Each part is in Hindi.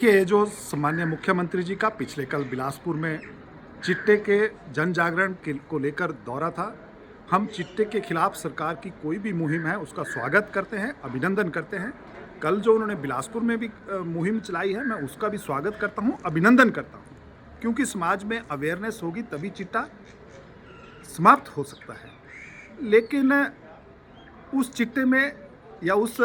कि जो सामान्य मुख्यमंत्री जी का पिछले कल बिलासपुर में चिट्टे के जन जागरण को लेकर दौरा था। हम चिट्टे के खिलाफ सरकार की कोई भी मुहिम है उसका स्वागत करते हैं, अभिनंदन करते हैं। कल जो उन्होंने बिलासपुर में भी मुहिम चलाई है, मैं उसका भी स्वागत करता हूं, अभिनंदन करता हूं, क्योंकि समाज में अवेयरनेस होगी तभी चिट्टा समाप्त हो सकता है। लेकिन उस चिट्टे में या उस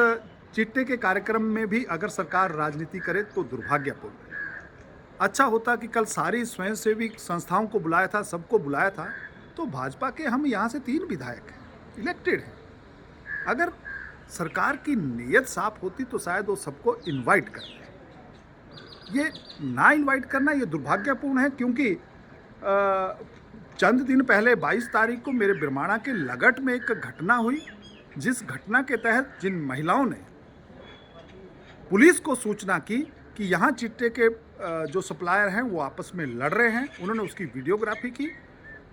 चिट्टे के कार्यक्रम में भी अगर सरकार राजनीति करे तो दुर्भाग्यपूर्ण है। अच्छा होता कि कल सारी स्वयंसेवी संस्थाओं को बुलाया था, सबको बुलाया था, तो भाजपा के हम यहाँ से 3 विधायक हैं, इलेक्टेड हैं। अगर सरकार की नीयत साफ होती तो शायद वो सबको इनवाइट करते। ये ना इनवाइट करना ये दुर्भाग्यपूर्ण है, क्योंकि चंद दिन पहले 22 तारीख को मेरे बिरमाणा के लगट में एक घटना हुई, जिस घटना के तहत जिन महिलाओं ने पुलिस को सूचना की कि यहाँ चिट्टे के जो सप्लायर हैं वो आपस में लड़ रहे हैं, उन्होंने उसकी वीडियोग्राफी की।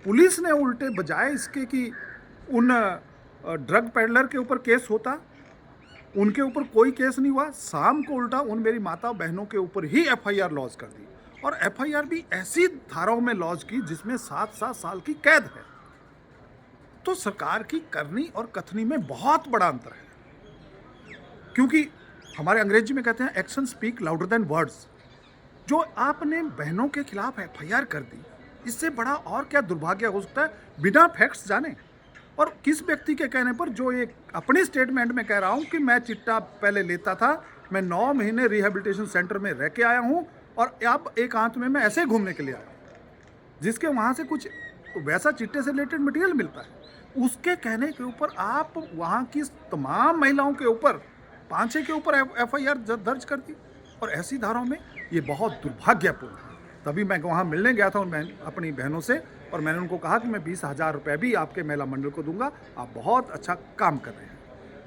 पुलिस ने उल्टे बजाय इसके कि उन ड्रग पेडलर के ऊपर केस होता, उनके ऊपर कोई केस नहीं हुआ। शाम को उल्टा उन मेरी माता बहनों के ऊपर ही एफआईआर लॉन्च कर दी, और एफआईआर भी ऐसी धाराओं में लॉन्च की जिसमें 7-7 साल की कैद है। तो सरकार की करनी और कथनी में बहुत बड़ा अंतर है, क्योंकि हमारे अंग्रेजी में कहते हैं action speak louder than words. जो आपने बहनों के खिलाफ एफआईआर कर दी, इससे बड़ा और क्या दुर्भाग्य हो सकता है, बिना फैक्ट्स जाने। और किस व्यक्ति के कहने पर, जो एक अपने स्टेटमेंट में कह रहा हूं कि मैं चिट्टा पहले लेता था, मैं 9 महीने रिहेबिलिटेशन सेंटर में रह के आया हूं, और अब एकांत में मैं ऐसे घूमने के लिए आया, जिसके वहां से कुछ वैसा चिट्टे से रिलेटेड मटेरियल मिलता है, उसके कहने के ऊपर आप वहां की तमाम महिलाओं के ऊपर 5-6 के ऊपर एफआईआर दर्ज कर दी। और ऐसी धाराओं में ये बहुत दुर्भाग्यपूर्ण है। तभी मैं वहाँ मिलने गया था अपनी बहनों से, और मैंने उनको कहा कि मैं 20,000 रुपये भी आपके महिला मंडल को दूंगा, आप बहुत अच्छा काम कर रहे हैं।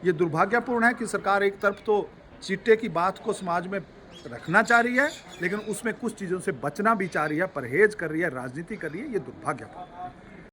ये दुर्भाग्यपूर्ण है कि सरकार एक तरफ तो चिट्टे की बात को समाज में रखना चाह रही है, लेकिन उसमें कुछ चीज़ों से बचना भी चाह रही है, परहेज कर रही है, राजनीति कर रही है। ये दुर्भाग्यपूर्ण है।